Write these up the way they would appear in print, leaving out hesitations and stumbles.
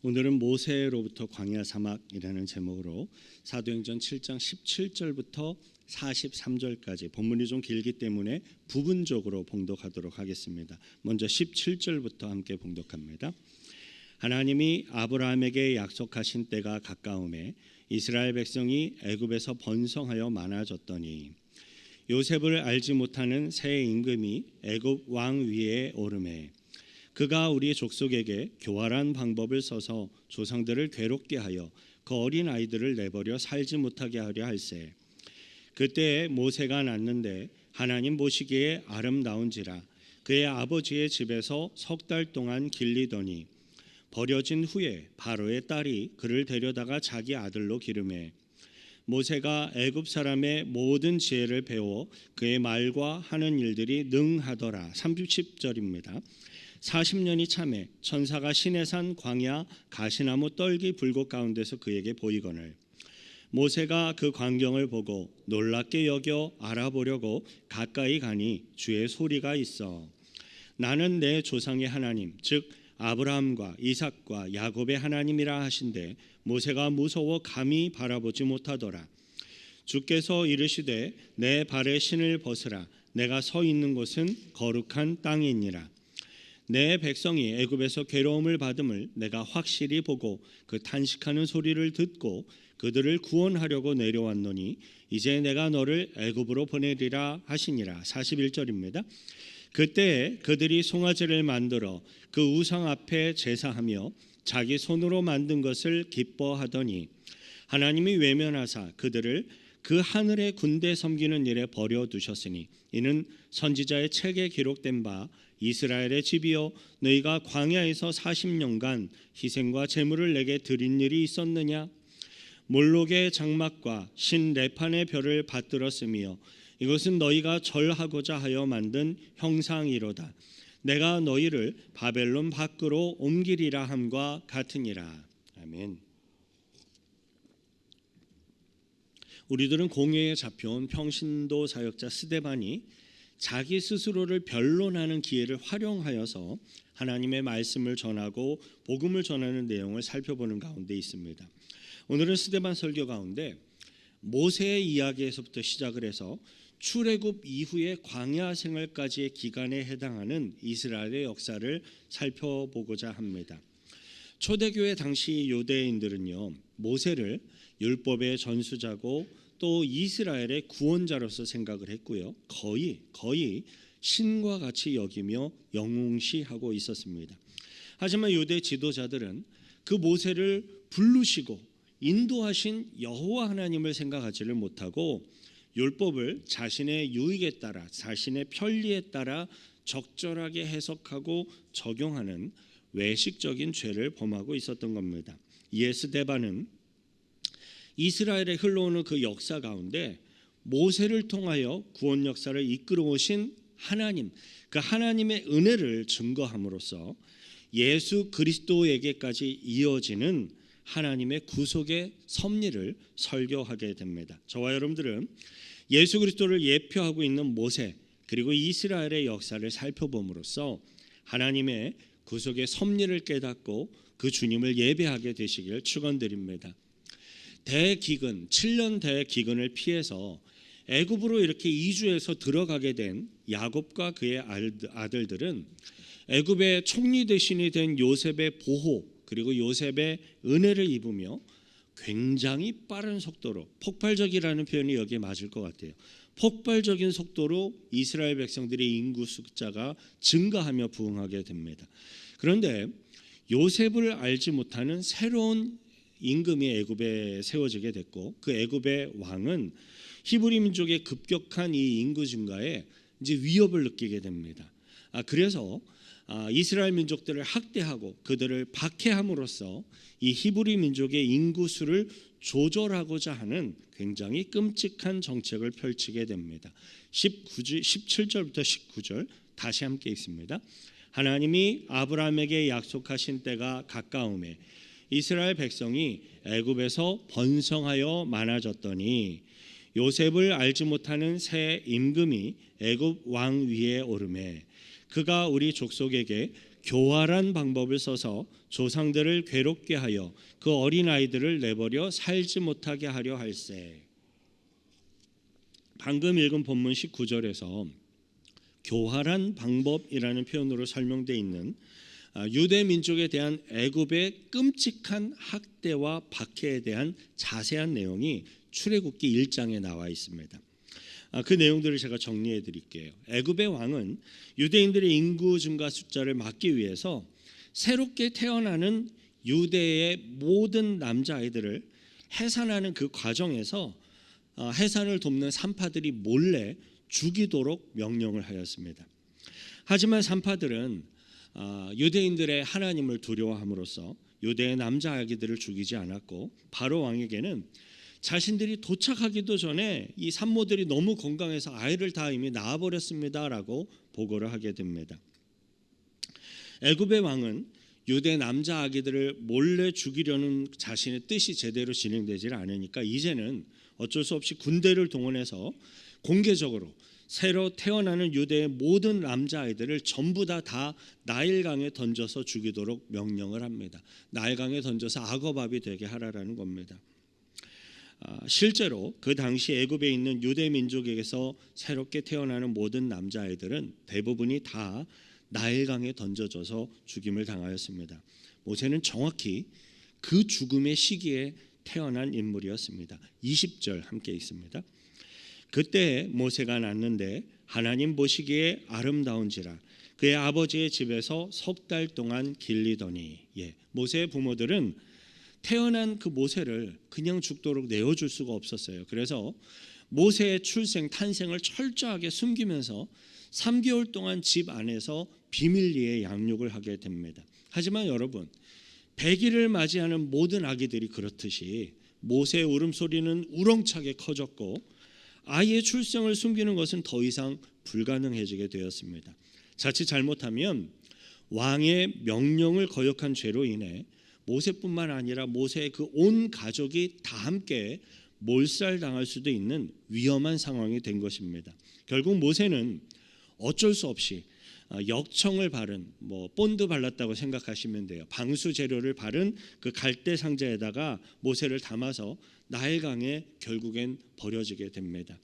오늘은 모세로부터 광야 사막이라는 제목으로 사도행전 7장 17절부터 43절까지 본문이 좀 길기 때문에 부분적으로 봉독하도록 하겠습니다. 먼저 17절부터 함께 봉독합니다. 하나님이 아브라함에게 약속하신 때가 가까우매 이스라엘 백성이 애굽에서 번성하여 많아졌더니 요셉을 알지 못하는 새 임금이 애굽 왕 위에 오르매 그가 우리 족속에게 교활한 방법을 써서 조상들을 괴롭게 하여 그 어린 아이들을 내버려 살지 못하게 하려 할세. 그때 모세가 낳는데 하나님 보시기에 아름다운지라 그의 아버지의 집에서 석 달 동안 길리더니 버려진 후에 바로의 딸이 그를 데려다가 자기 아들로 기르매 모세가 애굽 사람의 모든 지혜를 배워 그의 말과 하는 일들이 능하더라. 30절입니다. 40년이 참에 천사가 시내산 광야 가시나무 떨기 불꽃 가운데서 그에게 보이거늘 모세가 그 광경을 보고 놀랍게 여겨 알아보려고 가까이 가니 주의 소리가 있어 나는 내 조상의 하나님 즉 아브라함과 이삭과 야곱의 하나님이라 하신데 모세가 무서워 감히 바라보지 못하더라. 주께서 이르시되 내 발에 신을 벗으라 내가 서 있는 곳은 거룩한 땅이니라. 내 백성이 애굽에서 괴로움을 받음을 내가 확실히 보고 그 탄식하는 소리를 듣고 그들을 구원하려고 내려왔노니 이제 내가 너를 애굽으로 보내리라 하시니라. 41절입니다. 그때 그들이 송아지를 만들어 그 우상 앞에 제사하며 자기 손으로 만든 것을 기뻐하더니 하나님이 외면하사 그들을 그 하늘의 군대 섬기는 일에 버려두셨으니 이는 선지자의 책에 기록된 바 이스라엘의 집이여 너희가 광야에서 40년간 희생과 제물을 내게 드린 일이 있었느냐 몰록의 장막과 신 레판의 별을 받들었으며 이것은 너희가 절하고자 하여 만든 형상이로다. 내가 너희를 바벨론 밖으로 옮기리라 함과 같으니라. 아멘. 우리들은 공회에 잡혀온 평신도 사역자 스데반이 자기 스스로를 변론하는 기회를 활용하여서 하나님의 말씀을 전하고 복음을 전하는 내용을 살펴보는 가운데 있습니다. 오늘은 스데반 설교 가운데 모세의 이야기에서부터 시작을 해서 출애굽 이후의 광야 생활까지의 기간에 해당하는 이스라엘의 역사를 살펴보고자 합니다. 초대교회 당시 유대인들은요 모세를 율법의 전수자고 또 이스라엘의 구원자로서 생각을 했고요 거의 신과 같이 여기며 영웅시하고 있었습니다. 하지만 유대 지도자들은 그 모세를 부르시고 인도하신 여호와 하나님을 생각하지를 못하고 율법을 자신의 유익에 따라 자신의 편리에 따라 적절하게 해석하고 적용하는 외식적인 죄를 범하고 있었던 겁니다. 이에 스데반은 이스라엘에 흘러오는 그 역사 가운데 모세를 통하여 구원 역사를 이끌어 오신 하나님, 그 하나님의 은혜를 증거함으로써 예수 그리스도에게까지 이어지는 하나님의 구속의 섭리를 설교하게 됩니다. 저와 여러분들은 예수 그리스도를 예표하고 있는 모세 그리고 이스라엘의 역사를 살펴봄으로써 하나님의 구속의 섭리를 깨닫고 그 주님을 예배하게 되시기를 축원드립니다. 대기근 7년 대기근을 피해서 애굽으로 이렇게 이주해서 들어가게 된 야곱과 그의 아들들은 애굽의 총리 대신이 된 요셉의 보호 그리고 요셉의 은혜를 입으며 굉장히 빠른 속도로 폭발적이라는 표현이 여기에 맞을 것 같아요. 폭발적인 속도로 이스라엘 백성들의 인구 숫자가 증가하며 부흥하게 됩니다. 그런데 요셉을 알지 못하는 새로운 임금이 애굽에 세워지게 됐고 그 애굽의 왕은 히브리 민족의 급격한 이 인구 증가에 이제 위협을 느끼게 됩니다. 그래서 이스라엘 민족들을 학대하고 그들을 박해함으로써 이 히브리 민족의 인구수를 조절하고자 하는 굉장히 끔찍한 정책을 펼치게 됩니다. 17절부터 19절 다시 함께 읽습니다. 하나님이 아브라함에게 약속하신 때가 가까우매 이스라엘 백성이 애굽에서 번성하여 많아졌더니 요셉을 알지 못하는 새 임금이 애굽 왕 위에 오르매 그가 우리 족속에게 교활한 방법을 써서 조상들을 괴롭게 하여 그 어린 아이들을 내버려 살지 못하게 하려 할세. 방금 읽은 본문 19절에서 교활한 방법이라는 표현으로 설명되어 있는 유대 민족에 대한 애굽의 끔찍한 학대와 박해에 대한 자세한 내용이 출애굽기 1장에 나와 있습니다. 그 내용들을 제가 정리해 드릴게요. 애굽의 왕은 유대인들의 인구 증가 숫자를 막기 위해서 새롭게 태어나는 유대의 모든 남자아이들을 해산하는 그 과정에서 해산을 돕는 산파들이 몰래 죽이도록 명령을 하였습니다. 하지만 산파들은 유대인들의 하나님을 두려워함으로써 유대의 남자아기들을 죽이지 않았고 바로 왕에게는 자신들이 도착하기도 전에 이 산모들이 너무 건강해서 아이를 다 이미 낳아버렸습니다라고 보고를 하게 됩니다. 애굽의 왕은 유대 남자 아기들을 몰래 죽이려는 자신의 뜻이 제대로 진행되지 않으니까 이제는 어쩔 수 없이 군대를 동원해서 공개적으로 새로 태어나는 유대의 모든 남자아이들을 전부 다 나일강에 던져서 죽이도록 명령을 합니다. 나일강에 던져서 악어밥이 되게 하라라는 겁니다. 실제로 그 당시 애굽에 있는 유대 민족에게서 새롭게 태어나는 모든 남자아이들은 대부분이 다 나일강에 던져져서 죽임을 당하였습니다. 모세는 정확히 그 죽음의 시기에 태어난 인물이었습니다. 20절 함께 읽습니다. 그때 모세가 낳는데 하나님 보시기에 아름다운지라 그의 아버지의 집에서 3달 동안 길리더니. 모세의 부모들은 태어난 그 모세를 그냥 죽도록 내어줄 수가 없었어요. 그래서 모세의 탄생을 철저하게 숨기면서 3개월 동안 집 안에서 비밀리에 양육을 하게 됩니다. 하지만 여러분, 100일을 맞이하는 모든 아기들이 그렇듯이 모세의 울음소리는 우렁차게 커졌고 아이의 출생을 숨기는 것은 더 이상 불가능해지게 되었습니다. 자칫 잘못하면 왕의 명령을 거역한 죄로 인해 모세뿐만 아니라 모세의 그 온 가족이 다 함께 몰살당할 수도 있는 위험한 상황이 된 것입니다. 결국 모세는 어쩔 수 없이 역청을 바른 본드 발랐다고 생각하시면 돼요. 방수 재료를 바른 그 갈대 상자에다가 모세를 담아서 나일강에 결국엔 버려지게 됩니다.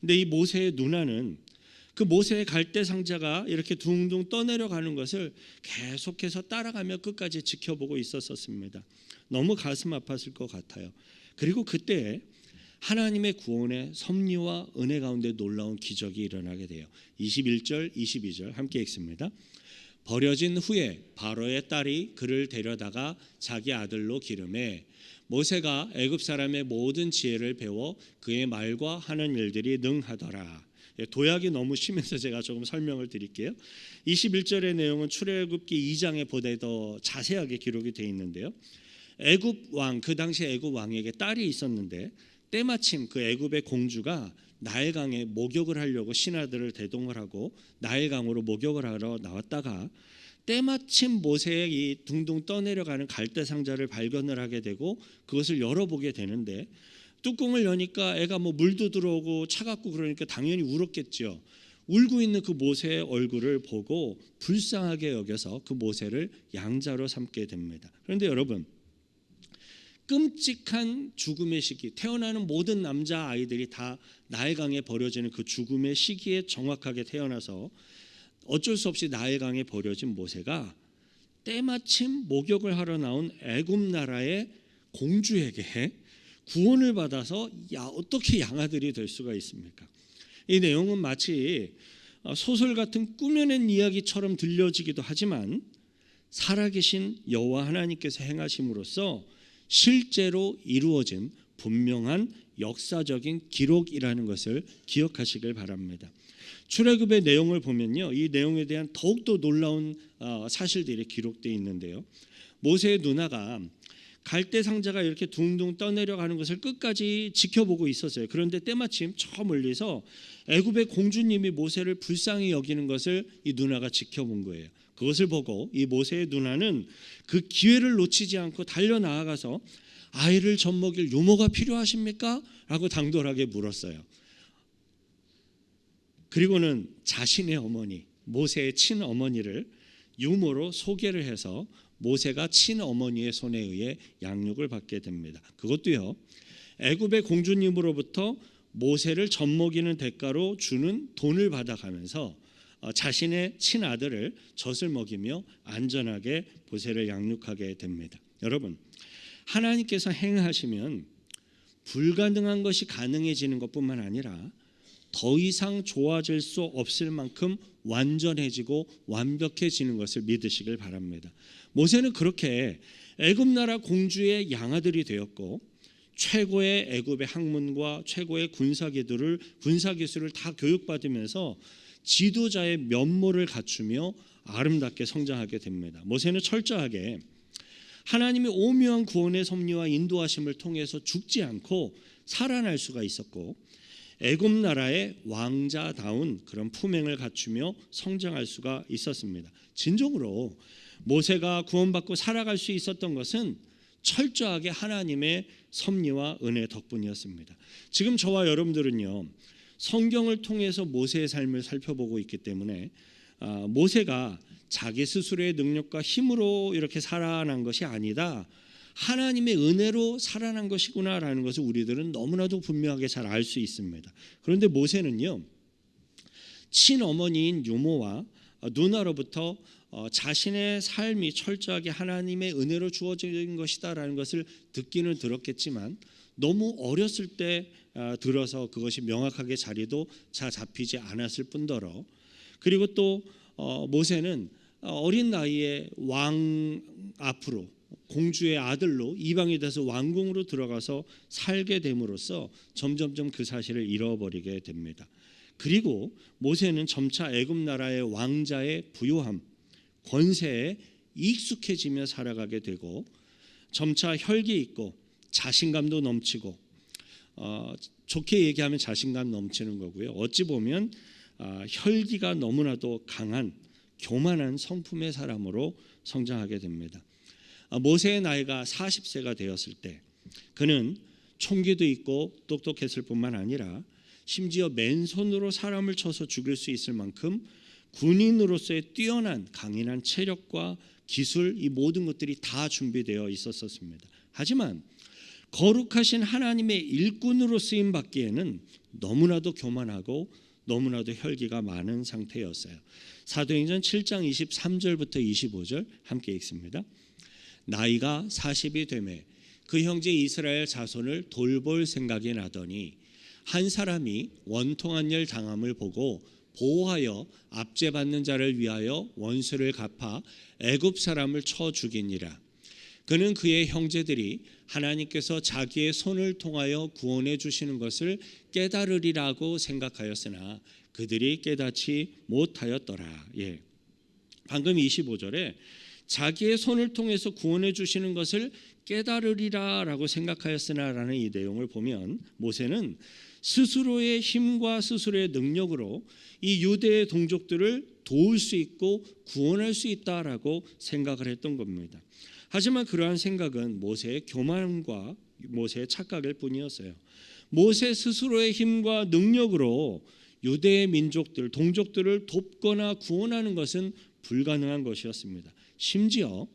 근데 이 모세의 누나는 그 모세의 갈대 상자가 이렇게 둥둥 떠내려가는 것을 계속해서 따라가며 끝까지 지켜보고 있었습니다. 너무 가슴 아팠을 것 같아요. 그리고 그때 하나님의 구원의 섭리와 은혜 가운데 놀라운 기적이 일어나게 돼요. 21절, 22절 함께 읽습니다. 버려진 후에 바로의 딸이 그를 데려다가 자기 아들로 기르매 모세가 애굽 사람의 모든 지혜를 배워 그의 말과 하는 일들이 능하더라. 도약이 너무 심해서 제가 조금 설명을 드릴게요. 21절의 내용은 출애굽기 2장에 보다 더 자세하게 기록이 되어 있는데요. 애굽 왕, 그 당시 애굽 왕에게 딸이 있었는데 때마침 그 애굽의 공주가 나일강에 목욕을 하려고 신하들을 대동을 하고 나일강으로 목욕을 하러 나왔다가 때마침 모세의 이 둥둥 떠내려가는 갈대 상자를 발견을 하게 되고 그것을 열어보게 되는데 뚜껑을 여니까 애가 물도 들어오고 차갑고 그러니까 당연히 울었겠죠. 울고 있는 그 모세의 얼굴을 보고 불쌍하게 여겨서 그 모세를 양자로 삼게 됩니다. 그런데 여러분, 끔찍한 죽음의 시기, 태어나는 모든 남자 아이들이 다 나일강에 버려지는 그 죽음의 시기에 정확하게 태어나서 어쩔 수 없이 나일강에 버려진 모세가 때마침 목욕을 하러 나온 애굽 나라의 공주에게 구원을 받아서 어떻게 양아들이 될 수가 있습니까? 이 내용은 마치 소설 같은 꾸며낸 이야기처럼 들려지기도 하지만 살아계신 여호와 하나님께서 행하심으로써 실제로 이루어진 분명한 역사적인 기록이라는 것을 기억하시길 바랍니다. 출애굽의 내용을 보면요, 이 내용에 대한 더욱더 놀라운 사실들이 기록되어 있는데요. 모세의 누나가 갈대 상자가 이렇게 둥둥 떠내려가는 것을 끝까지 지켜보고 있었어요. 그런데 때마침 저 멀리서 애굽의 공주님이 모세를 불쌍히 여기는 것을 이 누나가 지켜본 거예요. 그것을 보고 이 모세의 누나는 그 기회를 놓치지 않고 달려나가서 아이를 젖먹일 유모가 필요하십니까? 라고 당돌하게 물었어요. 그리고는 자신의 어머니, 모세의 친어머니를 유모로 소개를 해서 모세가 친어머니의 손에 의해 양육을 받게 됩니다. 그것도요, 애굽의 공주님으로부터 모세를 젖먹이는 대가로 주는 돈을 받아가면서 자신의 친아들을 젖을 먹이며 안전하게 모세를 양육하게 됩니다. 여러분, 하나님께서 행하시면 불가능한 것이 가능해지는 것뿐만 아니라 더 이상 좋아질 수 없을 만큼 완전해지고 완벽해지는 것을 믿으시길 바랍니다. 모세는 그렇게 애굽 나라 공주의 양아들이 되었고 최고의 애굽의 학문과 최고의 군사기술을 다 교육받으면서 지도자의 면모를 갖추며 아름답게 성장하게 됩니다. 모세는 철저하게 하나님의 오묘한 구원의 섭리와 인도하심을 통해서 죽지 않고 살아날 수가 있었고 애굽 나라의 왕자다운 그런 품행을 갖추며 성장할 수가 있었습니다. 진정으로 모세가 구원받고 살아갈 수 있었던 것은 철저하게 하나님의 섭리와 은혜 덕분이었습니다. 지금 저와 여러분들은요, 성경을 통해서 모세의 삶을 살펴보고 있기 때문에 모세가 자기 스스로의 능력과 힘으로 이렇게 살아난 것이 아니다, 하나님의 은혜로 살아난 것이구나라는 것을 우리들은 너무나도 분명하게 잘 알 수 있습니다. 그런데 모세는요, 친어머니인 유모와 누나로부터 자신의 삶이 철저하게 하나님의 은혜로 주어진 것이다라는 것을 듣기는 들었겠지만 너무 어렸을 때 들어서 그것이 명확하게 자리도 잘 잡히지 않았을 뿐더러, 그리고 또 모세는 어린 나이에 왕 앞으로 공주의 아들로 이방이 돼서 왕궁으로 들어가서 살게 됨으로써 점점점 그 사실을 잃어버리게 됩니다. 그리고 모세는 점차 애굽 나라의 왕자의 부요함, 권세에 익숙해지며 살아가게 되고 점차 혈기 있고 자신감도 넘치고, 좋게 얘기하면 자신감 넘치는 거고요, 어찌 보면 혈기가 너무나도 강한 교만한 성품의 사람으로 성장하게 됩니다. 모세의 나이가 40세가 되었을 때 그는 총기도 있고 똑똑했을 뿐만 아니라 심지어 맨손으로 사람을 쳐서 죽일 수 있을 만큼 군인으로서의 뛰어난 강인한 체력과 기술, 이 모든 것들이 다 준비되어 있었습니다. 하지만 거룩하신 하나님의 일꾼으로 쓰임 받기에는 너무나도 교만하고 너무나도 혈기가 많은 상태였어요. 사도행전 7장 23절부터 25절 함께 읽습니다. 나이가 40이 되매 그 형제 이스라엘 자손을 돌볼 생각이 나더니 한 사람이 원통한 일 당함을 보고 보호하여 압제받는 자를 위하여 원수를 갚아 애굽 사람을 쳐 죽이니라. 그는 그의 형제들이 하나님께서 자기의 손을 통하여 구원해 주시는 것을 깨달으리라고 생각하였으나 그들이 깨닫지 못하였더라. 방금 25절에 자기의 손을 통해서 구원해 주시는 것을 깨달으리라라고 생각하였으나라는 이 내용을 보면 모세는 스스로의 힘과 스스로의 능력으로 이 유대의 동족들을 도울 수 있고 구원할 수 있다라고 생각을 했던 겁니다. 하지만 그러한 생각은 모세의 교만과 모세의 착각일 뿐이었어요. 모세 스스로의 힘과 능력으로 유대의 민족들, 동족들을 돕거나 구원하는 것은 불가능한 것이었습니다. 심지어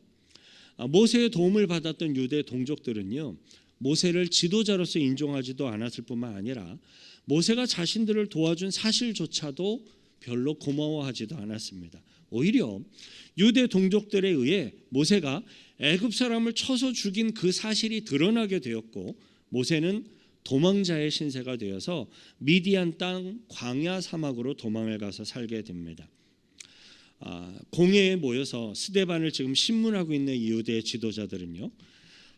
모세의 도움을 받았던 유대 동족들은요, 모세를 지도자로서 인정하지도 않았을 뿐만 아니라 모세가 자신들을 도와준 사실조차도 별로 고마워하지도 않았습니다. 오히려 유대 동족들에 의해 모세가 애굽 사람을 쳐서 죽인 그 사실이 드러나게 되었고 모세는 도망자의 신세가 되어서 미디안 땅 광야 사막으로 도망을 가서 살게 됩니다. 공회에 모여서 스데반을 지금 신문하고 있는 유대 지도자들은요,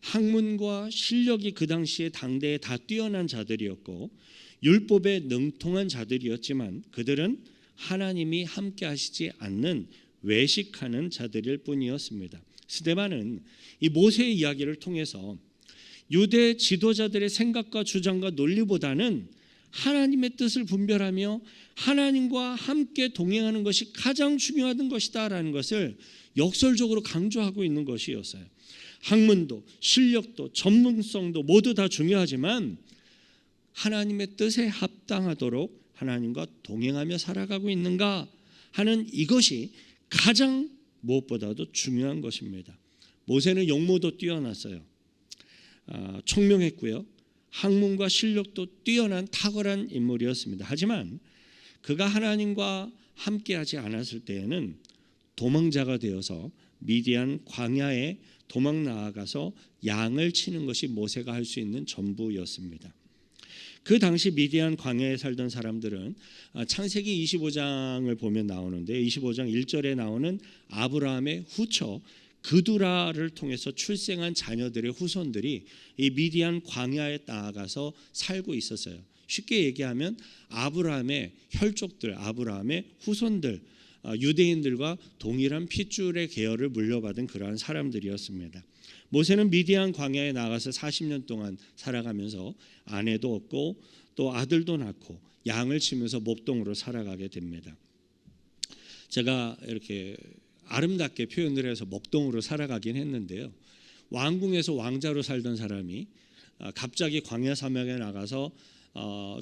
학문과 실력이 그 당시에 당대에 다 뛰어난 자들이었고 율법에 능통한 자들이었지만 그들은 하나님이 함께 하시지 않는 외식하는 자들일 뿐이었습니다. 스데반은 이 모세의 이야기를 통해서 유대 지도자들의 생각과 주장과 논리보다는 하나님의 뜻을 분별하며 하나님과 함께 동행하는 것이 가장 중요한 것이다라는 것을 역설적으로 강조하고 있는 것이었어요. 학문도 실력도 전문성도 모두 다 중요하지만 하나님의 뜻에 합당하도록 하나님과 동행하며 살아가고 있는가 하는 이것이 가장 무엇보다도 중요한 것입니다. 모세는 용모도 뛰어났어요. 총명했고요. 학문과 실력도 뛰어난 탁월한 인물이었습니다. 하지만 그가 하나님과 함께하지 않았을 때에는 도망자가 되어서 미디안 광야에 도망 나아가서 양을 치는 것이 모세가 할 수 있는 전부였습니다. 그 당시 미디안 광야에 살던 사람들은 창세기 25장을 보면 나오는데 25장 1절에 나오는 아브라함의 후처 그두라를 통해서 출생한 자녀들의 후손들이 이 미디안 광야에 나아가서 살고 있었어요. 쉽게 얘기하면 아브라함의 혈족들, 아브라함의 후손들, 유대인들과 동일한 핏줄의 계열을 물려받은 그러한 사람들이었습니다. 모세는 미디안 광야에 나가서 40년 동안 살아가면서 아내도 얻고 또 아들도 낳고 양을 치면서 목동으로 살아가게 됩니다. 제가 이렇게 아름답게 표현을 해서 목동으로 살아가긴 했는데요. 왕궁에서 왕자로 살던 사람이 갑자기 광야 사막에 나가서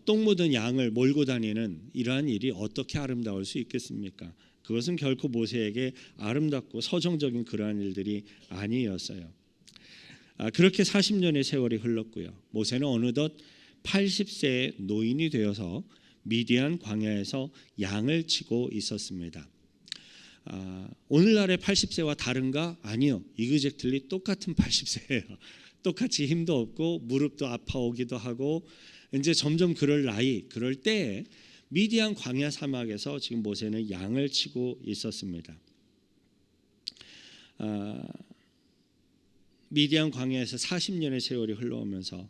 똥 묻은 양을 몰고 다니는 이러한 일이 어떻게 아름다울 수 있겠습니까? 그것은 결코 모세에게 아름답고 서정적인 그러한 일들이 아니었어요. 그렇게 40년의 세월이 흘렀고요. 모세는 어느덧 80세의 노인이 되어서 미디안 광야에서 양을 치고 있었습니다. 오늘날의 80세와 다른가? 아니요. 이그젝틀리 똑같은 80세예요. 똑같이 힘도 없고 무릎도 아파오기도 하고 이제 점점 그럴 나이, 그럴 때에 미디안 광야 사막에서 지금 모세는 양을 치고 있었습니다. 미디안 광야에서 40년의 세월이 흘러오면서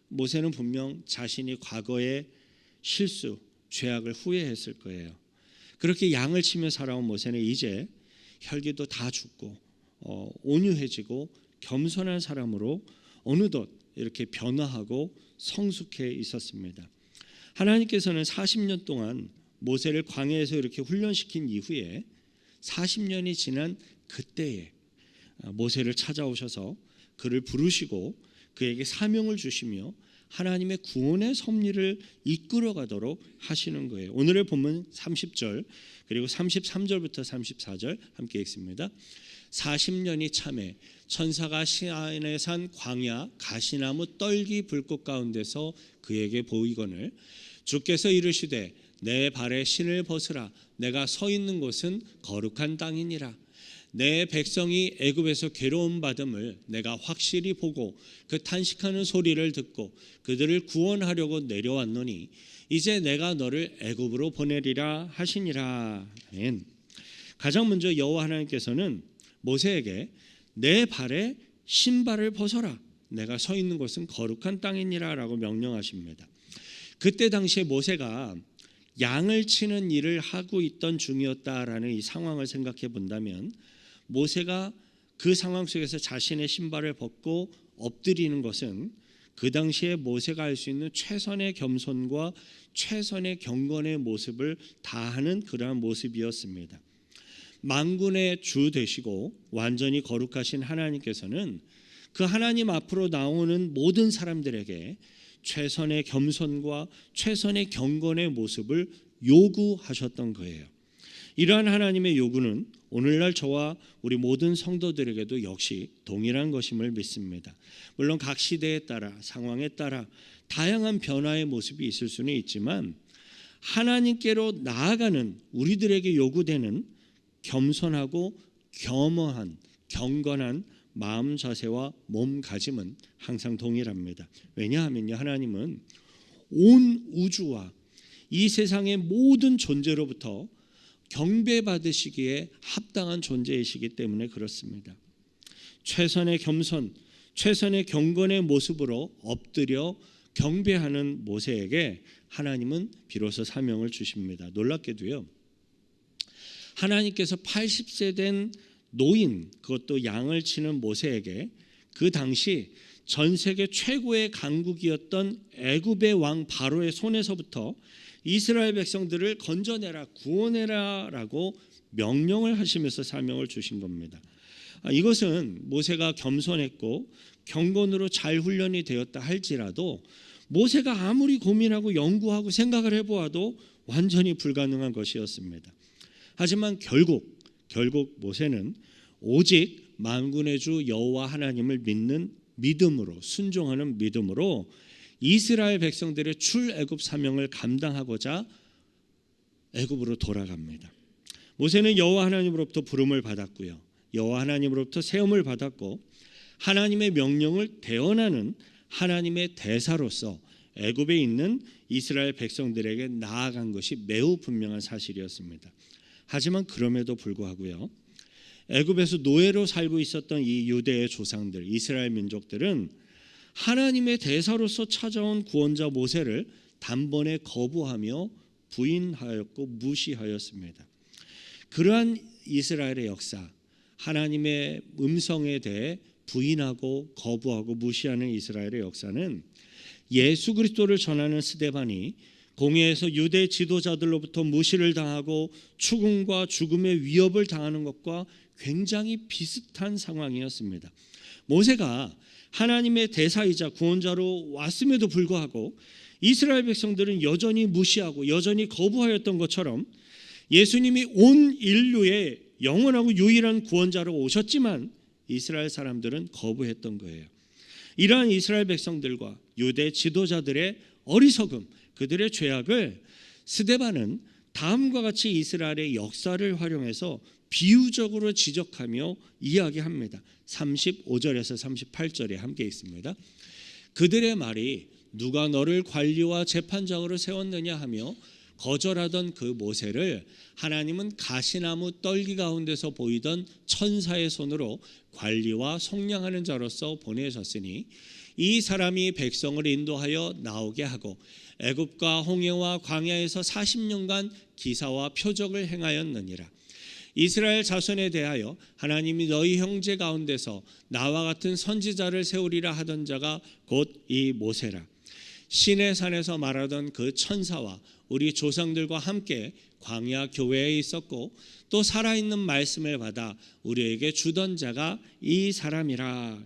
모세는 분명 자신이 과거의 실수, 죄악을 후회했을 거예요. 그렇게 양을 치며 살아온 모세는 이제 혈기도 다 죽고 온유해지고 겸손한 사람으로 어느덧 이렇게 변화하고 성숙해 있었습니다. 하나님께서는 40년 동안 모세를 광야에서 이렇게 훈련시킨 이후에 40년이 지난 그때에 모세를 찾아오셔서 그를 부르시고 그에게 사명을 주시며 하나님의 구원의 섭리를 이끌어가도록 하시는 거예요. 오늘의 본문 30절 그리고 33절부터 34절 함께 읽습니다. 40년이 참에 천사가 시내에 산 광야 가시나무 떨기 불꽃 가운데서 그에게 보이거늘 주께서 이르시되 내 발에 신을 벗으라 내가 서 있는 곳은 거룩한 땅이니라. 내 백성이 애굽에서 괴로움 받음을 내가 확실히 보고 그 탄식하는 소리를 듣고 그들을 구원하려고 내려왔노니 이제 내가 너를 애굽으로 보내리라 하시니라. 아멘. 가장 먼저 여호와 하나님께서는 모세에게 내 발에 신발을 벗어라 내가 서 있는 곳은 거룩한 땅이니라 라고 명령하십니다. 그때 당시에 모세가 양을 치는 일을 하고 있던 중이었다라는 이 상황을 생각해 본다면 모세가 그 상황 속에서 자신의 신발을 벗고 엎드리는 것은 그 당시에 모세가 할 수 있는 최선의 겸손과 최선의 경건의 모습을 다하는 그러한 모습이었습니다. 만군의 주 되시고 완전히 거룩하신 하나님께서는 그 하나님 앞으로 나오는 모든 사람들에게 최선의 겸손과 최선의 경건의 모습을 요구하셨던 거예요. 이러한 하나님의 요구는 오늘날 저와 우리 모든 성도들에게도 역시 동일한 것임을 믿습니다. 물론 각 시대에 따라 상황에 따라 다양한 변화의 모습이 있을 수는 있지만 하나님께로 나아가는 우리들에게 요구되는 겸손하고 겸허한 경건한 마음 자세와 몸가짐은 항상 동일합니다. 왜냐하면요, 하나님은 온 우주와 이 세상의 모든 존재로부터 경배받으시기에 합당한 존재이시기 때문에 그렇습니다. 최선의 겸손, 최선의 경건의 모습으로 엎드려 경배하는 모세에게 하나님은 비로소 사명을 주십니다. 놀랍게도요, 하나님께서 80세 된 노인, 그것도 양을 치는 모세에게 그 당시 전 세계 최고의 강국이었던 애굽의 왕 바로의 손에서부터 이스라엘 백성들을 건져내라, 구원해라라고 명령을 하시면서 사명을 주신 겁니다. 이것은 모세가 겸손했고 경건으로 잘 훈련이 되었다 할지라도 모세가 아무리 고민하고 연구하고 생각을 해보아도 완전히 불가능한 것이었습니다. 하지만 결국 결국 모세는 오직 만군의 주 여호와 하나님을 믿는 믿음으로, 순종하는 믿음으로 이스라엘 백성들의 출애굽 사명을 감당하고자 애굽으로 돌아갑니다. 모세는 여호와 하나님으로부터 부름을 받았고요, 여호와 하나님으로부터 세움을 받았고 하나님의 명령을 대언하는 하나님의 대사로서 애굽에 있는 이스라엘 백성들에게 나아간 것이 매우 분명한 사실이었습니다. 하지만 그럼에도 불구하고요, 애굽에서 노예로 살고 있었던 이 유대의 조상들, 이스라엘 민족들은 하나님의 대사로서 찾아온 구원자 모세를 단번에 거부하며 부인하였고 무시하였습니다. 그러한 이스라엘의 역사, 하나님의 음성에 대해 부인하고 거부하고 무시하는 이스라엘의 역사는 예수 그리스도를 전하는 스데반이 공회에서 유대 지도자들로부터 무시를 당하고 추궁과 죽음의 위협을 당하는 것과 굉장히 비슷한 상황이었습니다. 모세가 하나님의 대사이자 구원자로 왔음에도 불구하고 이스라엘 백성들은 여전히 무시하고 여전히 거부하였던 것처럼 예수님이 온 인류의 영원하고 유일한 구원자로 오셨지만 이스라엘 사람들은 거부했던 거예요. 이러한 이스라엘 백성들과 유대 지도자들의 어리석음, 그들의 죄악을 스데반은 다음과 같이 이스라엘의 역사를 활용해서 비유적으로 지적하며 이야기합니다. 35절에서 38절에 함께 있습니다. 그들의 말이 누가 너를 관리와 재판장으로 세웠느냐 하며 거절하던 그 모세를 하나님은 가시나무 떨기 가운데서 보이던 천사의 손으로 관리와 속량하는 자로서 보내셨으니 이 사람이 백성을 인도하여 나오게 하고 애굽과 홍해와 광야에서 40년간 기사와 표적을 행하였느니라. 이스라엘 자손에 대하여 하나님이 너희 형제 가운데서 나와 같은 선지자를 세우리라 하던 자가 곧 이 모세라. 시내 산에서 말하던 그 천사와 우리 조상들과 함께 광야 교회에 있었고 또 살아있는 말씀을 받아 우리에게 주던 자가 이 사람이라.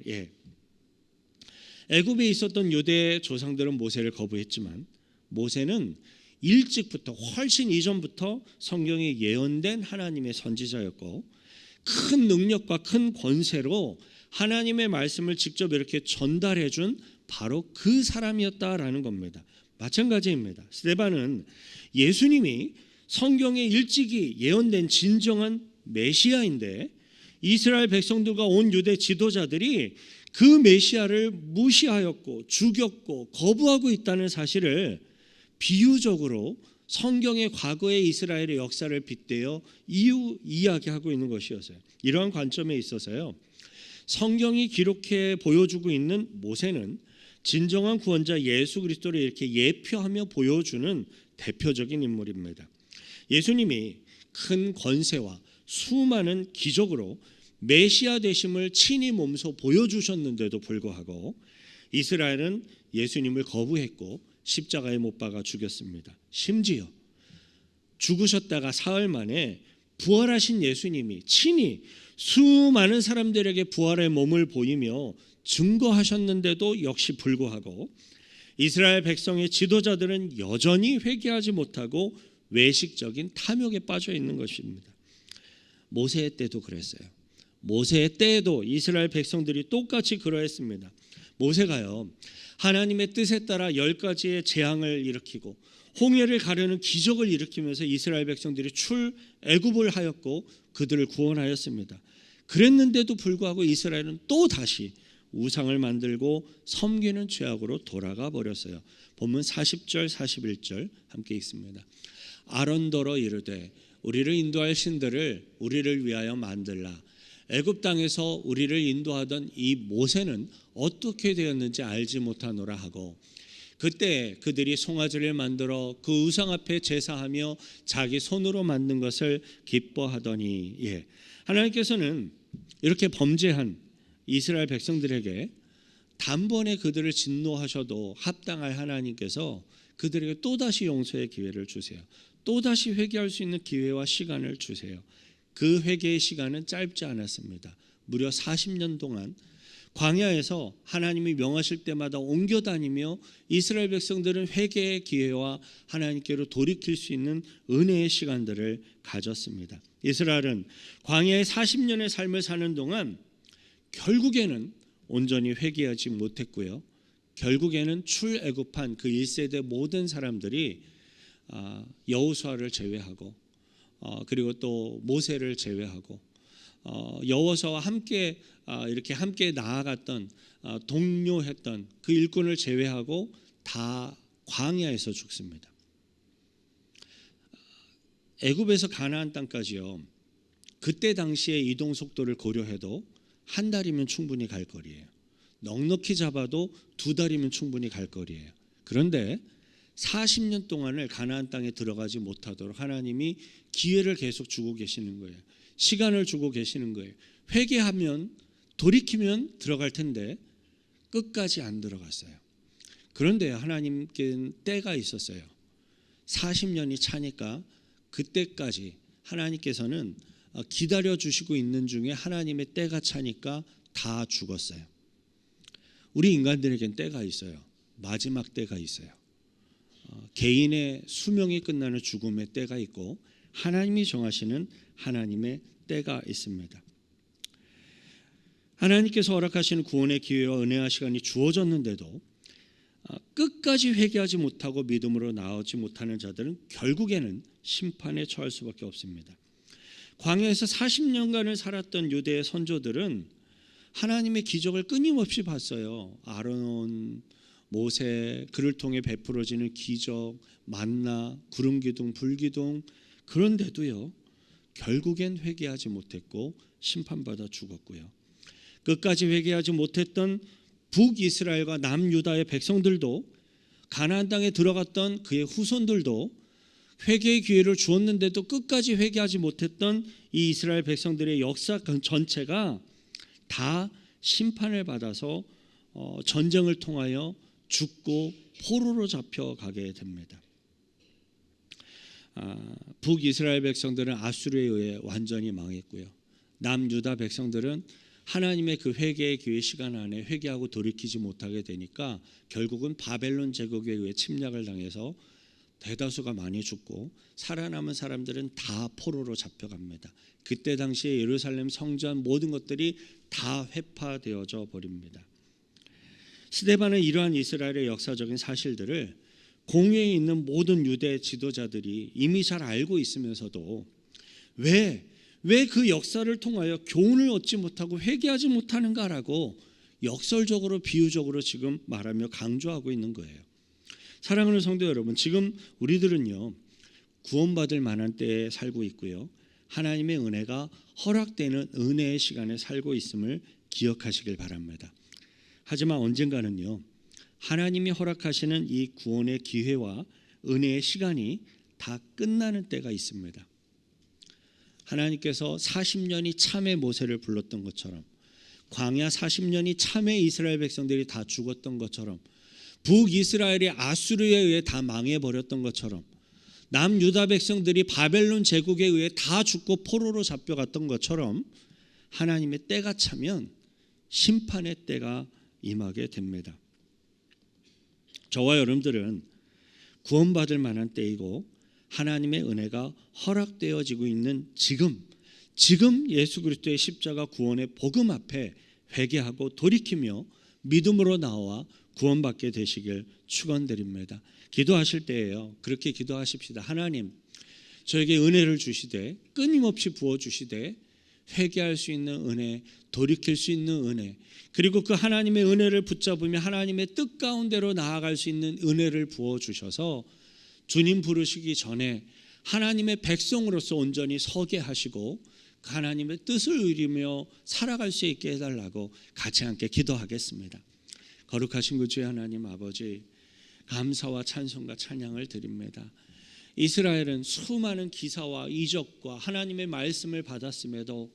애굽에 있었던 유대 조상들은 모세를 거부했지만 모세는 일찍부터 훨씬 이전부터 성경에 예언된 하나님의 선지자였고 큰 능력과 큰 권세로 하나님의 말씀을 직접 이렇게 전달해 준 바로 그 사람이었다라는 겁니다. 마찬가지입니다. 스데반은 예수님이 성경에 일찍이 예언된 진정한 메시아인데 이스라엘 백성들과 온 유대 지도자들이 그 메시아를 무시하였고 죽였고 거부하고 있다는 사실을 비유적으로 성경의 과거의 이스라엘의 역사를 빗대어 이야기하고 있는 것이었어요. 이러한 관점에 있어서요, 성경이 기록해 보여주고 있는 모세는 진정한 구원자 예수 그리스도를 이렇게 예표하며 보여주는 대표적인 인물입니다. 예수님이 큰 권세와 수많은 기적으로 메시아 되심을 친히 몸소 보여주셨는데도 불구하고 이스라엘은 예수님을 거부했고 십자가에 못 박아 죽였습니다. 심지어 죽으셨다가 사흘 만에 부활하신 예수님이 친히 수많은 사람들에게 부활의 몸을 보이며 증거하셨는데도 역시 불구하고 이스라엘 백성의 지도자들은 여전히 회개하지 못하고 외식적인 탐욕에 빠져 있는 것입니다. 모세의 때도 그랬어요. 모세의 때에도 이스라엘 백성들이 똑같이 그러했습니다. 모세가요, 하나님의 뜻에 따라 10가지의 재앙을 일으키고 홍해를 가르는 기적을 일으키면서 이스라엘 백성들이 출애굽을 하였고 그들을 구원하였습니다. 그랬는데도 불구하고 이스라엘은 또 다시 우상을 만들고 섬기는 죄악으로 돌아가 버렸어요. 본문 40절 41절 함께 있습니다. 아론더러 이르되 우리를 인도할 신들을 우리를 위하여 만들라. 애굽 땅에서 우리를 인도하던 이 모세는 어떻게 되었는지 알지 못하노라 하고 그때 그들이 송아지를 만들어 그 우상 앞에 제사하며 자기 손으로 만든 것을 기뻐하더니. 하나님께서는 이렇게 범죄한 이스라엘 백성들에게 단번에 그들을 진노하셔도 합당할 하나님께서 그들에게 또다시 용서의 기회를 주세요. 또다시 회개할 수 있는 기회와 시간을 주세요. 그 회개의 시간은 짧지 않았습니다. 무려 40년 동안 광야에서 하나님이 명하실 때마다 옮겨 다니며 이스라엘 백성들은 회개의 기회와 하나님께로 돌이킬 수 있는 은혜의 시간들을 가졌습니다. 이스라엘은 광야의 40년의 삶을 사는 동안 결국에는 온전히 회개하지 못했고요. 결국에는 출애굽한 그 1세대 모든 사람들이 여호수아를 제외하고 그리고 또 모세를 제외하고 여호수아와 함께 이렇게 함께 나아갔던 동료했던 그 일꾼을 제외하고 다 광야에서 죽습니다. 애굽에서 가나안 땅까지요. 그때 당시의 이동 속도를 고려해도 한 달이면 충분히 갈 거리예요. 넉넉히 잡아도 2달이면 충분히 갈 거리예요. 그런데 40년 동안을 가나안 땅에 들어가지 못하도록 하나님이 기회를 계속 주고 계시는 거예요. 시간을 주고 계시는 거예요. 회개하면 돌이키면 들어갈 텐데 끝까지 안 들어갔어요. 그런데 하나님께는 때가 있었어요. 40년이 차니까 그때까지 하나님께서는 기다려 주시고 있는 중에 하나님의 때가 차니까 다 죽었어요. 우리 인간들에겐 때가 있어요. 마지막 때가 있어요. 개인의 수명이 끝나는 죽음의 때가 있고 하나님이 정하시는 하나님의 때가 있습니다. 하나님께서 허락하시는 구원의 기회와 은혜와 시간이 주어졌는데도 끝까지 회개하지 못하고 믿음으로 나오지 못하는 자들은 결국에는 심판에 처할 수밖에 없습니다. 광야에서 40년간을 살았던 유대의 선조들은 하나님의 기적을 끊임없이 봤어요. 아론, 모세, 그를 통해 베풀어지는 기적, 만나, 구름 기둥, 불 기둥. 그런데도요, 결국엔 회개하지 못했고 심판받아 죽었고요. 끝까지 회개하지 못했던 북이스라엘과 남유다의 백성들도, 가나안 땅에 들어갔던 그의 후손들도 회개의 기회를 주었는데도 끝까지 회개하지 못했던 이 이스라엘 백성들의 역사 전체가 다 심판을 받아서 전쟁을 통하여 죽고 포로로 잡혀가게 됩니다. 북이스라엘 백성들은 아수르에 의해 완전히 망했고요. 남유다 백성들은 하나님의 그 회개의 기회 시간 안에 회개하고 돌이키지 못하게 되니까 결국은 바벨론 제국에 의해 침략을 당해서 대다수가 많이 죽고 살아남은 사람들은 다 포로로 잡혀갑니다. 그때 당시에 예루살렘 성전 모든 것들이 다 회파되어져 버립니다. 스데반은 이러한 이스라엘의 역사적인 사실들을 공회에 있는 모든 유대 지도자들이 이미 잘 알고 있으면서도 왜 그 역사를 통하여 교훈을 얻지 못하고 회개하지 못하는가라고 역설적으로 비유적으로 지금 말하며 강조하고 있는 거예요. 사랑하는 성도 여러분, 지금 우리들은요 구원받을 만한 때에 살고 있고요, 하나님의 은혜가 허락되는 은혜의 시간에 살고 있음을 기억하시길 바랍니다. 하지만 언젠가는요 하나님이 허락하시는 이 구원의 기회와 은혜의 시간이 다 끝나는 때가 있습니다. 하나님께서 40년이 참의 모세를 불렀던 것처럼, 광야 40년이 참의 이스라엘 백성들이 다 죽었던 것처럼, 북이스라엘이 아수르에 의해 다 망해버렸던 것처럼, 남유다 백성들이 바벨론 제국에 의해 다 죽고 포로로 잡혀갔던 것처럼 하나님의 때가 차면 심판의 때가 임하게 됩니다. 저와 여러분들은 구원받을 만한 때이고 하나님의 은혜가 허락되어지고 있는 지금 예수 그리스도의 십자가 구원의 복음 앞에 회개하고 돌이키며 믿음으로 나와 구원받게 되시길 축원드립니다. 기도하실 때에요, 그렇게 기도하십시다. 하나님, 저에게 은혜를 주시되 끊임없이 부어주시되 회개할 수 있는 은혜, 돌이킬 수 있는 은혜, 그리고 그 하나님의 은혜를 붙잡으며 하나님의 뜻 가운데로 나아갈 수 있는 은혜를 부어주셔서 주님 부르시기 전에 하나님의 백성으로서 온전히 서게 하시고 하나님의 뜻을 이루며 살아갈 수 있게 해달라고 같이 함께 기도하겠습니다. 거룩하신 그 주의 하나님 아버지, 감사와 찬송과 찬양을 드립니다. 이스라엘은 수많은 기사와 이적과 하나님의 말씀을 받았음에도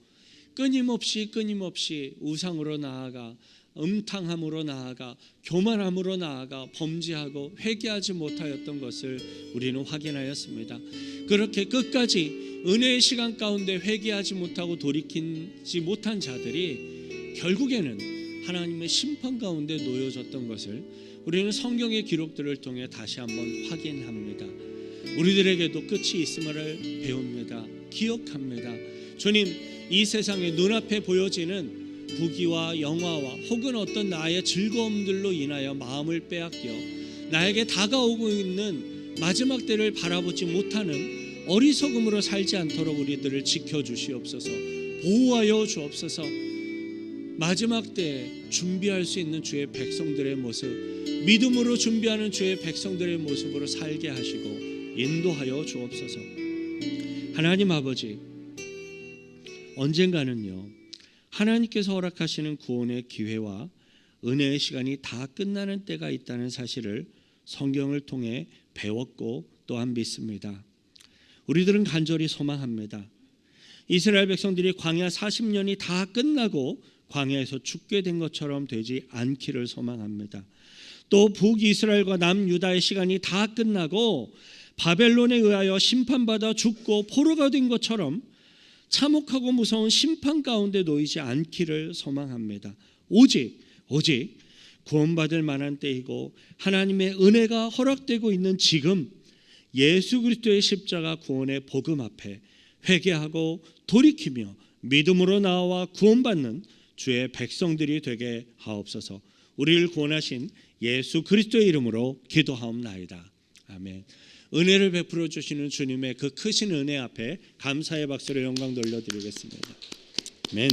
끊임없이 우상으로 나아가 음탕함으로 나아가 교만함으로 나아가 범죄하고 회개하지 못하였던 것을 우리는 확인하였습니다. 그렇게 끝까지 은혜의 시간 가운데 회개하지 못하고 돌이키지 못한 자들이 결국에는 하나님의 심판 가운데 놓여졌던 것을 우리는 성경의 기록들을 통해 다시 한번 확인합니다. 우리들에게도 끝이 있음을 배웁니다. 기억합니다. 주님, 이 세상에 눈앞에 보여지는 부귀와 영화와 혹은 어떤 나의 즐거움들로 인하여 마음을 빼앗겨 나에게 다가오고 있는 마지막 때를 바라보지 못하는 어리석음으로 살지 않도록 우리들을 지켜주시옵소서. 보호하여 주옵소서. 마지막 때에 준비할 수 있는 주의 백성들의 모습, 믿음으로 준비하는 주의 백성들의 모습으로 살게 하시고 인도하여 주옵소서. 하나님 아버지, 언젠가는요 하나님께서 허락하시는 구원의 기회와 은혜의 시간이 다 끝나는 때가 있다는 사실을 성경을 통해 배웠고 또한 믿습니다. 우리들은 간절히 소망합니다. 이스라엘 백성들이 광야 40년이 다 끝나고 광야에서 죽게 된 것처럼 되지 않기를 소망합니다. 또 북이스라엘과 남유다의 시간이 다 끝나고 바벨론에 의하여 심판받아 죽고 포로가 된 것처럼 참혹하고 무서운 심판 가운데 놓이지 않기를 소망합니다. 오직 구원받을 만한 때이고 하나님의 은혜가 허락되고 있는 지금 예수 그리스도의 십자가 구원의 복음 앞에 회개하고 돌이키며 믿음으로 나와 구원받는 주의 백성들이 되게 하옵소서. 우리를 구원하신 예수 그리스도의 이름으로 기도하옵나이다. 아멘. 은혜를 베풀어 주시는 주님의 그 크신 은혜 앞에 감사의 박수로 영광 돌려드리겠습니다. 아멘.